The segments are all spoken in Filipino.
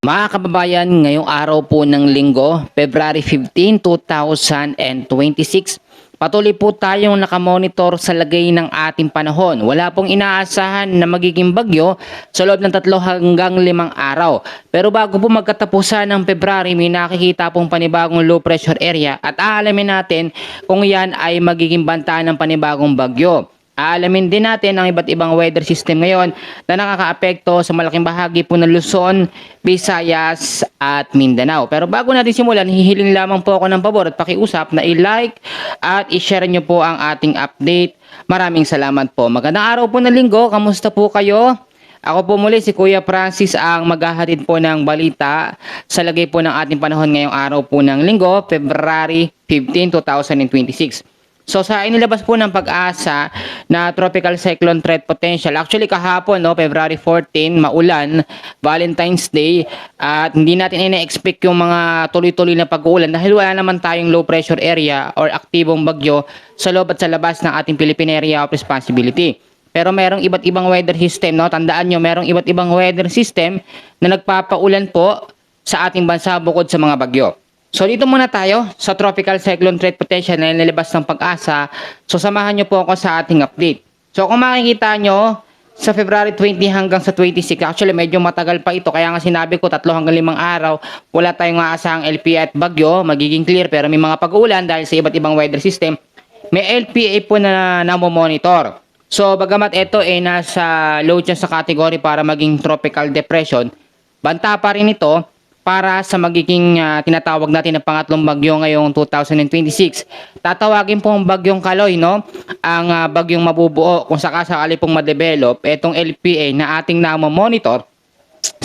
Mga kababayan, ngayong araw po ng linggo, February 15, 2026, patuloy po tayong nakamonitor sa lagay ng ating panahon. Wala pong inaasahan na magiging bagyo sa loob ng 3 hanggang 5 araw. Pero bago po magkatapusan ng February, may nakikita pong panibagong low pressure area at aalamin natin kung yan ay magiging banta ng panibagong bagyo. Aalamin din natin ang iba't ibang weather system ngayon na nakakaapekto sa malaking bahagi po ng Luzon, Visayas at Mindanao. Pero bago natin simulan, hihiling lamang po ako ng pabor at pakiusap na i-like at i-share nyo po ang ating update. Maraming salamat po. Magandang araw po ng linggo. Kamusta po kayo? Ako po muli si Kuya Francis ang maghahatid po ng balita sa lagay po ng ating panahon ngayong araw po ng linggo, February 15, 2026. So sa inilabas po ng Pag-asa na tropical cyclone threat potential, actually kahapon, no, February 14, maulan, Valentine's Day, at hindi natin ina-expect yung mga tuloy-tuloy na pag-uulan dahil wala naman tayong low pressure area or aktibong bagyo sa loob at sa labas ng ating Philippine Area of Responsibility. Pero merong iba't ibang weather system, no? Tandaan nyo, merong iba't ibang weather system na nagpapaulan po sa ating bansa bukod sa mga bagyo. So dito muna tayo sa tropical cyclone threat potential na nilabas ng Pag-asa. So samahan nyo po ako sa ating update. So kung makikita nyo, sa February 20 hanggang sa 26, actually medyo matagal pa ito. Kaya nga sinabi ko 3 hanggang 5 araw, wala tayong maasahang LPA at bagyo, magiging clear. Pero may mga pag-uulan dahil sa iba't ibang weather system. May LPA po na namomonitor. So bagamat ito ay nasa low chance sa category para maging tropical depression, banta pa rin ito para sa magiging tinatawag natin na pangatlong bagyo ngayong 2026. Tatawagin pong bagyong Kaloy, no? Ang bagyong mabubuo kung sakasakali pong ma-develop itong LPA na ating namomonitor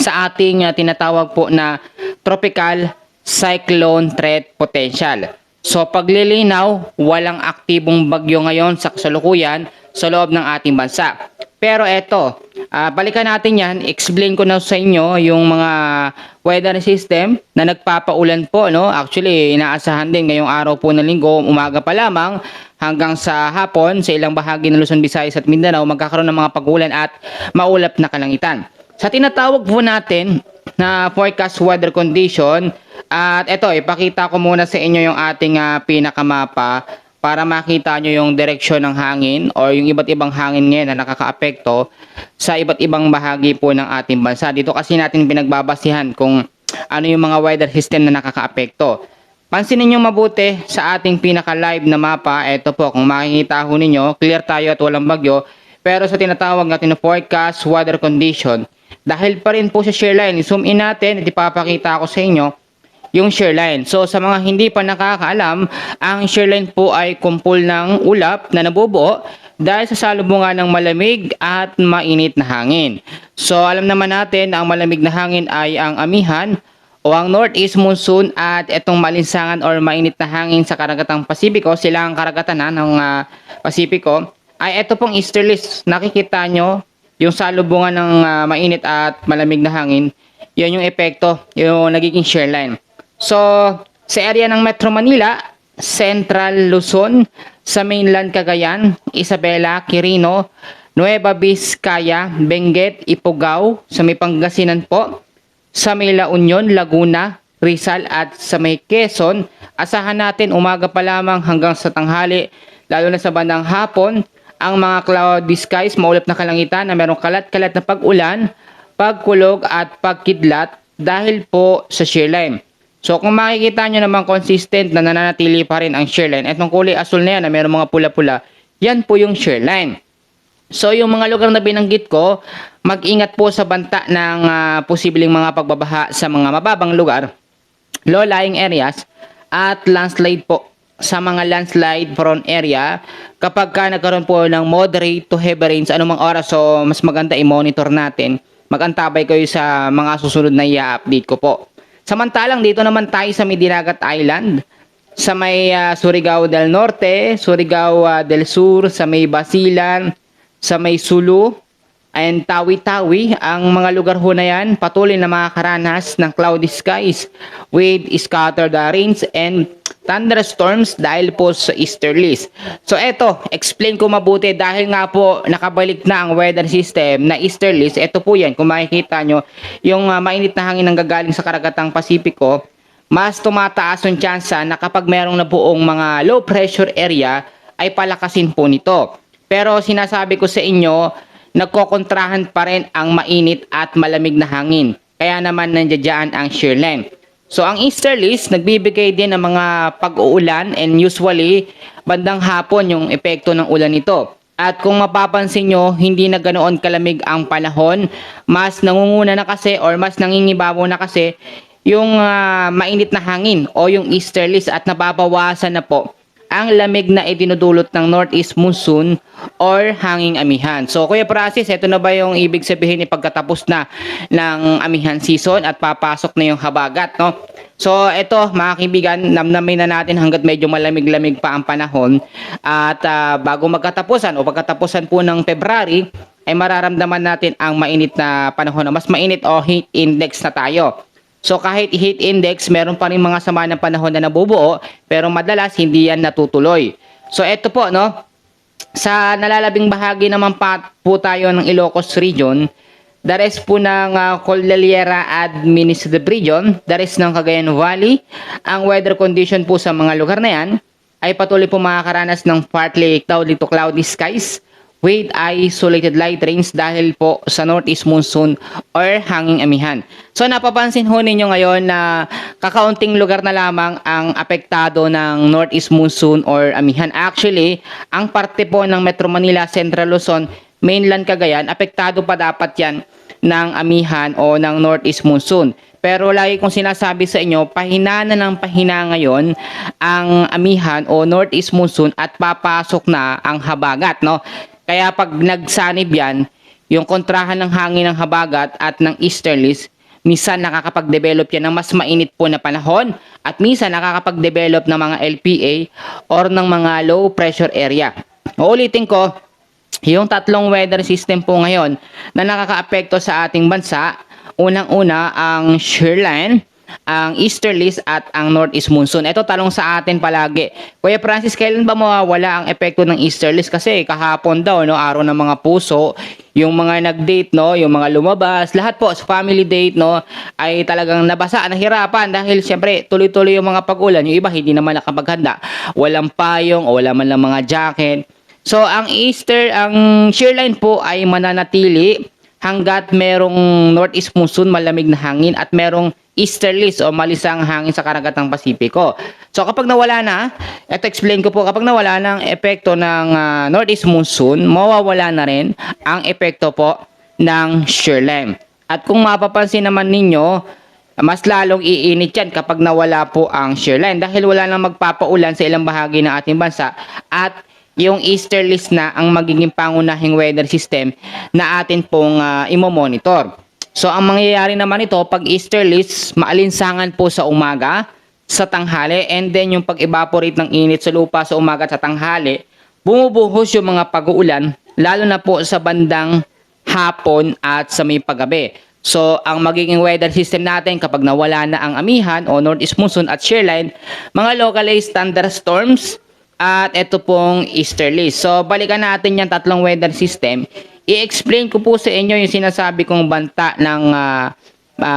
sa ating tinatawag po na tropical cyclone threat potential. So paglilinaw, walang aktibong bagyo ngayon sa kasalukuyan sa loob ng ating bansa. Pero eto, balikan natin yan, explain ko na sa inyo yung mga weather system na nagpapaulan po, no? Actually, inaasahan din ngayong araw po ng linggo, umaga pa lamang hanggang sa hapon sa ilang bahagi ng Luzon, Visayas at Mindanao magkakaroon ng mga pag-ulan at maulap na kalangitan. Sa tinatawag po natin na forecast weather condition, at eto, ipakita ko muna sa inyo yung ating pinakamapa para makita nyo yung direksyon ng hangin or yung iba't ibang hangin ngayon na nakakaapekto sa iba't ibang bahagi po ng ating bansa. Dito kasi natin pinagbabasihan kung ano yung mga weather system na nakakaapekto. Pansinin nyo mabuti sa ating pinaka-live na mapa. Ito po, kung makikita ho ninyo, clear tayo at walang bagyo. Pero sa tinatawag natin na forecast weather condition, dahil pa rin po sa shear line, zoom in natin at ipapakita ko sa inyo yung shear line. So sa mga hindi pa nakakaalam, ang shear line po ay kumpol ng ulap na nabubuo dahil sa salubungan ng malamig at mainit na hangin. So alam naman natin na ang malamig na hangin ay ang amihan o ang northeast monsoon at itong malinsangan or mainit na hangin sa karagatang Pasipiko, sila ang karagatan ng Pasipiko, ay ito pong easterlies. Nakikita nyo yung salubungan ng mainit at malamig na hangin, yun yung epekto, yung nagiging shear line. So, sa area ng Metro Manila, Central Luzon, sa mainland Cagayan, Isabela, Quirino, Nueva Vizcaya, Benguet, Ifugao, sa may Pangasinan po, sa may La Union, Laguna, Rizal at sa may Quezon, asahan natin umaga pa lamang hanggang sa tanghali, lalo na sa bandang hapon, ang mga cloudy skies, maulap na kalangitan na merong kalat-kalat na pag-ulan, pagkulog at pagkidlat dahil po sa shear line. So kung makikita nyo naman consistent na nananatili pa rin ang shear line, etong kulay asul na yan na mayroong mga pula-pula, yan po yung shear line. So yung mga lugar na binanggit ko, mag-ingat po sa banta ng posibleng mga pagbabaha sa mga mababang lugar, low-lying areas, at landslide po sa mga landslide prone area kapag ka nagkaroon po ng moderate to heavy rains anumang oras. So mas maganda i-monitor natin, mag-antabay kayo sa mga susunod na i-update ko po. Samantalang dito naman tayo sa Medinagat Island, sa may Surigao del Norte, Surigao del Sur, sa may Basilan, sa may Sulu, and Tawi-Tawi, ang mga lugar ho na yan patuloy na makakaranas ng cloudy skies with scattered rains and thunderstorms dahil po sa easterlies. So eto, explain ko mabuti dahil nga po nakabalik na ang weather system na easterlies. Ito po yan, kung makikita nyo, yung mainit na hangin na gagaling sa karagatang Pasipiko, mas tumataas yung tsansa na kapag merong nabuong mga low pressure area ay palakasin po nito. Pero sinasabi ko sa inyo, nagkokontrahan pa rin ang mainit at malamig na hangin. Kaya naman nandiyan ang shear line. So ang easterlies nagbibigay din ng mga pag-uulan and usually bandang hapon yung epekto ng ulan nito. At kung mapapansin nyo, hindi na ganoon kalamig ang panahon. Mas nangunguna na kasi or mas nangingibabaw na kasi yung mainit na hangin o yung easterlies at nababawasan na po ang lamig na idinudulot ng northeast monsoon or hanging amihan. So Kuya Francis, ito na ba yung ibig sabihin ni pagkatapos na ng amihan season at papasok na yung habagat, no? So ito mga kaibigan, namnamin na natin hanggat medyo malamig-lamig pa ang panahon at bago magkatapusan o pagkatapusan po ng February ay mararamdaman natin ang mainit na panahon, mas mainit o heat index na tayo. So kahit heat index, meron pa rin mga sama ng panahon na nabubuo, pero madalas hindi yan natutuloy. So ito po, no, sa nalalabing bahagi naman po tayo ng Ilocos Region, the rest po ng Cordillera Administrative Region, the rest ng Cagayan Valley, ang weather condition po sa mga lugar na yan ay patuloy po makakaranas ng partly cloudy to cloudy skies with isolated light rains dahil po sa northeast monsoon or hanging amihan. So napapansin ho ninyo ngayon na kakaunting lugar na lamang ang apektado ng northeast monsoon or amihan. Actually, ang parte po ng Metro Manila, Central Luzon, mainland Cagayan, apektado pa dapat yan ng amihan o ng northeast monsoon. Pero lagi kong sinasabi sa inyo, pahina na ng pahina ngayon ang amihan o northeast monsoon at papasok na ang habagat, no? Kaya pag nagsanib yan, yung kontrahan ng hangin ng habagat at ng easterlies, minsan nakakapag-develop yan ng mas mainit po na panahon at minsan nakakapag-develop ng mga LPA or ng mga low pressure area. Uulitin ko, yung tatlong weather system po ngayon na nakakaapekto sa ating bansa, unang-una ang shear line, ang easterlies at ang northeast monsoon. Ito talong sa atin palagi. Kuya Francis, kailan ba mawawala ang epekto ng easterlies? Kasi kahapon daw, no, araw ng mga puso, yung mga nag-date, no, yung mga lumabas, lahat po sa family date, no, ay talagang nabasa, nahirapan dahil siyempre tuloy-tuloy yung mga pag-ulan. Yung iba hindi naman nakapaghanda. Walang payong o wala man lang mga jacket. So ang shear line po ay mananatili hanggat merong northeast monsoon, malamig na hangin at merong easterlies o malisang hangin sa karagatang Pasipiko. So kapag nawala na, ito explain ko po, kapag nawala na ang epekto ng northeast monsoon, mawawala na rin ang epekto po ng shear line. At kung mapapansin naman ninyo, mas lalong iinit yan kapag nawala po ang shear line dahil wala nang magpapaulan sa ilang bahagi ng ating bansa at yung easterlies na ang magiging pangunahing weather system na atin pong imo-monitor. So ang mangyayari naman ito pag easterlies, maalinsangan po sa umaga, sa tanghali, and then yung pag-evaporate ng init sa lupa sa umaga at sa tanghali, bumubuhos yung mga pag-uulan, lalo na po sa bandang hapon at sa may paggabi. So ang magiging weather system natin kapag nawala na ang amihan o northeast monsoon at shear line, mga localized thunderstorms, at ito pong easterlies. So balikan natin yung tatlong weather system. I-explain ko po sa inyo yung sinasabi kong banta ng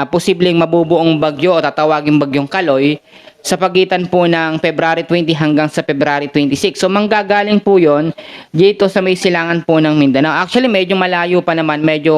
posibleng mabubuong bagyo o tatawaging bagyong Kaloy sa pagitan po ng February 20 hanggang sa February 26. So manggagaling po yon dito sa may silangan po ng Mindanao. Actually medyo malayo pa naman, medyo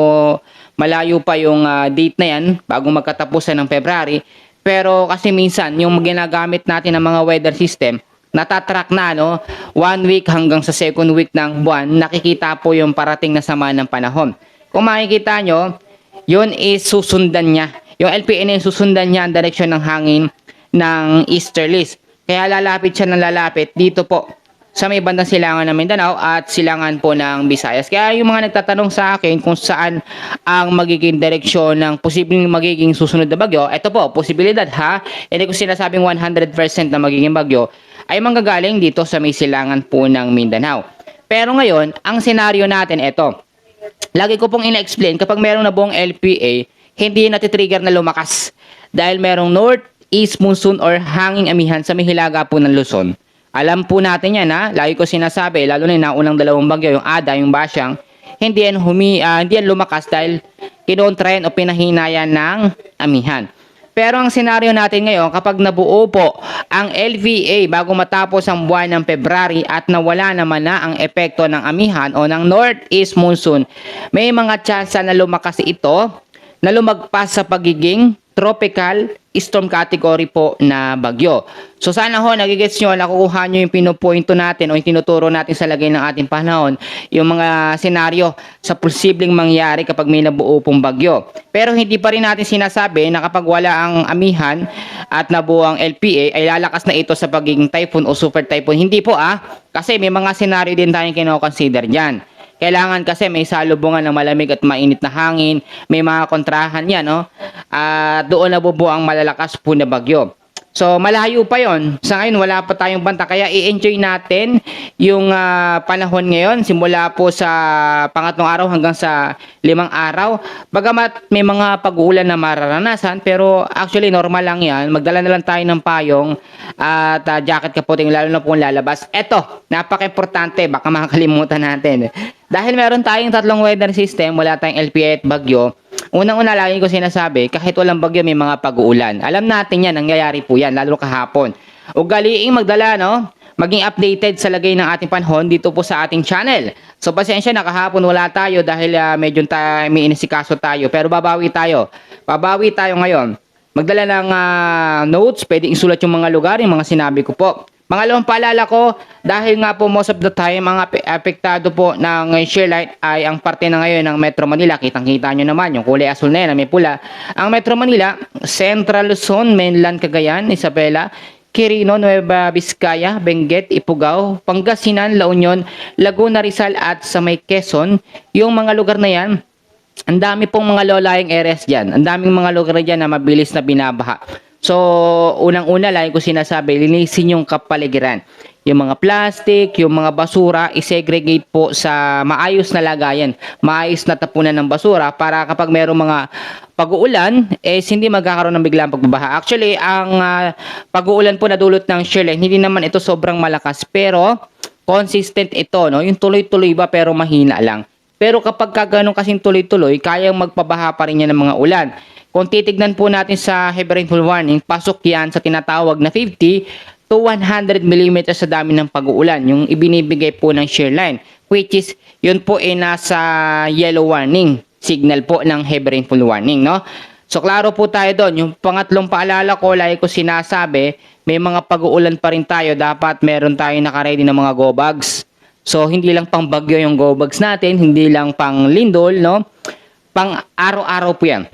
malayo pa yung date na yan bago magkatapusan ng February. Pero kasi minsan yung ginagamit natin ng mga weather system, natatrack na, no, 1 week hanggang sa second week ng buwan, nakikita po yung parating na sama ng panahon. Kung makikita nyo, yun is susundan niya. Yung LPN susundan niya ang direksyon ng hangin ng easterlies. Kaya lalapit siya ng lalapit dito po sa may bandang silangan ng Mindanao at silangan po ng Visayas. Kaya yung mga nagtatanong sa akin kung saan ang magiging direksyon ng posibleng magiging susunod na bagyo, ito po, posibilidad ha, hindi ko sinasabing 100% na magiging bagyo, ay manggagaling dito sa may silangan po ng Mindanao. Pero ngayon, ang senaryo natin ito. Lagi ko pong ina-explain, kapag merong nabuong LPA, hindi natitrigger na lumakas. Dahil merong north, Northeast monsoon or hanging amihan sa may hilaga po ng Luzon. Alam po natin yan ha, lagi ko sinasabi, lalo na yung naunang dalawang bagyo, yung Ada, yung Basyang, hindi yan lumakas dahil kinontrayan o pinahinayan ng amihan. Pero ang senaryo natin ngayon, kapag nabuo po ang LVA bago matapos ang buwan ng February at nawala naman na ang epekto ng amihan o ng Northeast monsoon, may mga tsansa na lumakas ito na lumagpas sa pagiging tropical storm category po na bagyo. So sana ho, nagigets nyo, nakukuha nyo yung pinupointo natin o yung tinuturo natin sa lagay ng ating panahon, yung mga senaryo sa posibleng mangyari kapag may nabuo pong bagyo. Pero hindi pa rin natin sinasabi na kapag wala ang amihan at nabuo ang LPA, ay lalakas na ito sa pagiging typhoon o super typhoon. Hindi po kasi may mga senaryo din tayong kino-consider dyan. Kailangan kasi may salubungan ng malamig at mainit na hangin, may mga kontrahan yan, no? At doon nabubuo ang malalakas po na bagyo. So, malayo pa yon. Sa ngayon, wala pa tayong banta. Kaya i-enjoy natin yung panahon ngayon. Simula po sa pangatlong araw hanggang sa 5 araw. Bagamat may mga pag-uulan na mararanasan, pero actually normal lang yan. Magdala na lang tayo ng payong at jacket kaputing, lalo na po kung lalabas. Eto, napaka-importante. Baka makakalimutan natin. Dahil meron tayong tatlong weather system, wala tayong LPA at bagyo. Unang-una, lagi ko sinasabi, kahit walang bagyo, may mga pag-uulan. Alam natin yan, nangyayari po yan, lalo kahapon. Ugaliing magdala, no? Maging updated sa lagay ng ating panahon dito po sa ating channel. So, pasensya na, kahapon wala tayo dahil medyo may inisikaso tayo. Pero babawi tayo. Babawi tayo ngayon. Magdala ng notes, pwede isulat yung mga lugar, yung mga sinabi ko po. Pangalawang paalala ko, dahil nga po most of the time, mga apektado po ng shear light ay ang parte na ngayon ng Metro Manila. Kitang-kita nyo naman, yung kulay asul na yan, may pula. Ang Metro Manila, Central Luzon, Mainland Cagayan, Isabela, Quirino, Nueva Vizcaya, Benguet, Ifugao, Pangasinan, La Union, Laguna, Rizal at sa may Quezon. Yung mga lugar na yan, ang dami pong mga low-lying areas dyan. Ang daming mga lugar dyan na mabilis na binabaha. So, unang-una, lagi ko sinasabi, linisin yung kapaligiran. Yung mga plastic, yung mga basura, isegregate po sa maayos na lagayan, maayos na tapunan ng basura para kapag mayroong mga pag-uulan, hindi magkakaroon ng biglang pagbabaha. Actually, ang pag-uulan po na dulot ng shear line, hindi naman ito sobrang malakas, pero consistent ito, no? Yung tuloy-tuloy ba pero mahina lang. Pero kapag ganun kasing tuloy-tuloy, kayang magpabaha pa rin yan ng mga ulan. Kung titignan po natin sa heavy rainfall warning, pasok yan sa tinatawag na 50 to 100 mm sa dami ng pag-uulan, yung ibinibigay po ng shear line, which is, yun po ay nasa yellow warning, signal po ng heavy rainfall warning, no? So, klaro po tayo doon. Yung pangatlong paalala ko, like ko sinasabi, may mga pag-uulan pa rin tayo, dapat meron tayo nakaready ng mga go bags. So, hindi lang pang bagyo yung go bags natin, hindi lang pang lindol, no? Pang araw-araw po yan.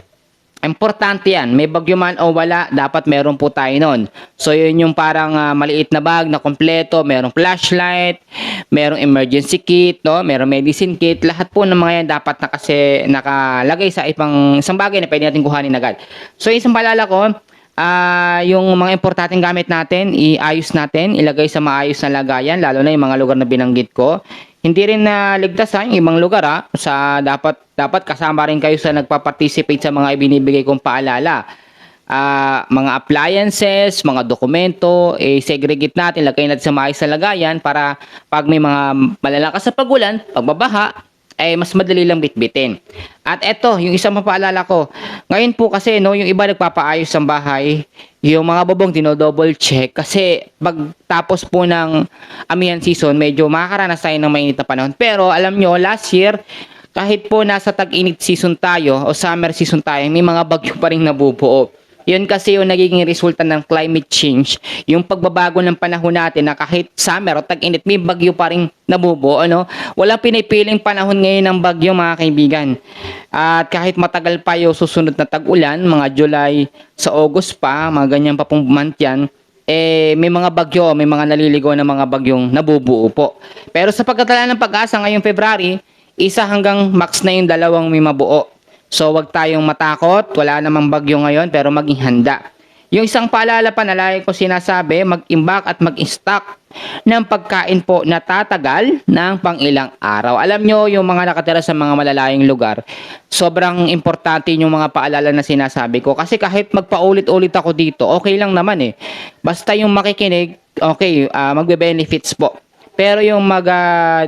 Importante yan. May bagyo man o wala, dapat meron po tayo nun. So, yun yung parang maliit na bag na kompleto. Merong flashlight, merong emergency kit, no? Merong medicine kit. Lahat po ng mga yan dapat nakalagay sa isang bagay na pwede natin kuhanin agad. So, isang paalala ko, yung mga importanteng gamit natin, iayos natin, ilagay sa maayos na lagayan, lalo na yung mga lugar na binanggit ko. Hindi rin na ligtas yung ibang lugar dapat kasama rin kayo sa nagpa-participate sa mga ibinibigay kong paalala. Mga appliances, mga dokumento, segregate natin, lagay natin sa maayos na lagayan para pag may mga malalakas sa pagulan, pagbabaha, mas madali lang bitbitin. At eto, yung isang mapaalala ko, ngayon po kasi, no, yung iba nagpapaayos ng bahay, yung mga bubong dino-double check kasi pagtapos po ng amihan season, medyo makakaranas tayo ng mainit na panahon. Pero alam nyo, last year, kahit po nasa tag-init season tayo o summer season tayo, may mga bagyo pa rin nabubuo. Yun kasi yung nagiging resulta ng climate change, yung pagbabago ng panahon natin na kahit summer o tag-init, may bagyo pa rin nabubuo, ano? Walang pinipiling panahon ngayon ng bagyo, mga kaibigan. At kahit matagal pa yung susunod na tag-ulan, mga July sa August pa, mga ganyan pa pong month yan, may mga bagyo, may mga naliligaw na mga bagyong nabubuo po. Pero sa pagkatala ng pag-asa ngayong February, 1 hanggang max na yung 2 may mabuo. So, wag tayong matakot. Wala namang bagyo ngayon, pero maging handa. Yung isang paalala pa na lagi ko sinasabi, mag-imbak at mag-stock ng pagkain po na tatagal ng pang-ilang araw. Alam nyo, yung mga nakatira sa mga malalayong lugar, sobrang importante yung mga paalala na sinasabi ko. Kasi kahit magpaulit-ulit ako dito, okay lang naman eh. Basta yung makikinig, okay, magbe-benefits po. Pero yung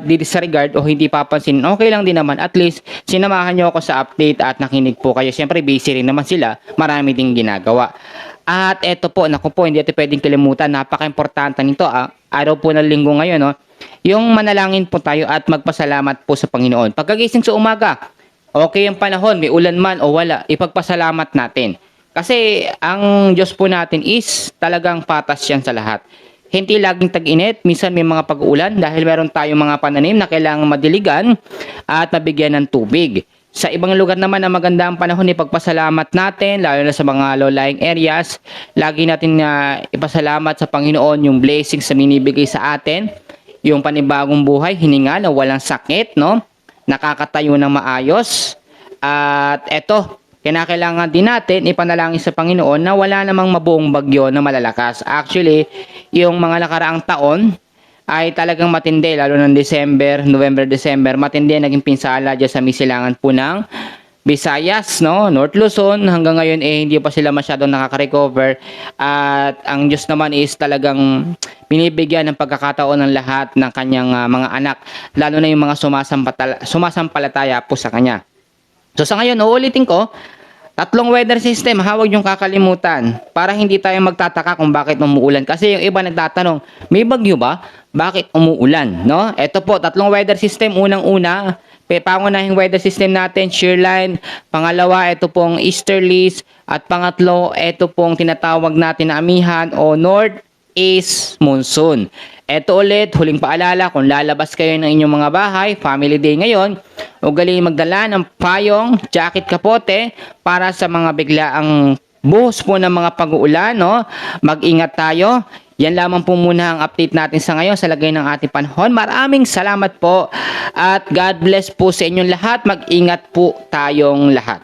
disregard o hindi papansin, okay lang din naman. At least, sinamahan nyo ako sa update at nakinig po kayo. Siyempre, busy rin naman sila. Marami ding ginagawa. At eto po, naku po, hindi ito pwedeng kalimutan. Napaka-importante nito. Araw po ng linggo ngayon, no? Yung manalangin po tayo at magpasalamat po sa Panginoon. Pagkagising sa umaga, okay yung panahon, may ulan man o wala, ipagpasalamat natin. Kasi ang Diyos po natin is talagang patas yan sa lahat. Hindi laging tag-init, minsan may mga pag-uulan dahil meron tayong mga pananim na kailangan madiligan at mabigyan ng tubig. Sa ibang lugar naman na maganda ang panahon, ipagpasalamat natin, lalo na sa mga low-lying areas. Lagi natin ipasalamat sa Panginoon yung blessings na binibigay sa atin, yung panibagong buhay, hininga na walang sakit, no? Nakakatayo ng maayos. At eto, kinakailangan din natin ipanalangin sa Panginoon na wala namang mabuong bagyo na malalakas. Actually, yung mga nakaraang taon ay talagang matindi, lalo ng December, November, December, matindi naging pinsala dyan sa misilangan po ng Visayas, no? North Luzon, hanggang ngayon hindi pa sila masyadong nakaka-recover. At ang Diyos naman is talagang binibigyan ng pagkakataon ng lahat ng kanyang mga anak, lalo na yung mga sumasampalataya po sa kanya. So sa ngayon, uulitin ko, 3 weather system, huwag niyong kakalimutan para hindi tayo magtataka kung bakit umuulan. Kasi yung iba nagtatanong, may bagyo ba? Bakit umuulan? No? Ito po, 3 weather system. Unang-una, pangunahing weather system natin, shearline. Pangalawa, ito pong easterlies. At pangatlo, ito pong tinatawag natin na amihan o northeast monsoon. Ito ulit, huling paalala, kung lalabas kayo ng inyong mga bahay, family day ngayon, ugali magdala ng payong, jacket, kapote para sa mga biglaang buhos po ng mga pag-uulan, no? Mag-ingat tayo. Yan lamang po muna ang update natin sa ngayon sa lagay ng ating panahon. Maraming salamat po at God bless po sa inyong lahat. Mag-ingat po tayong lahat.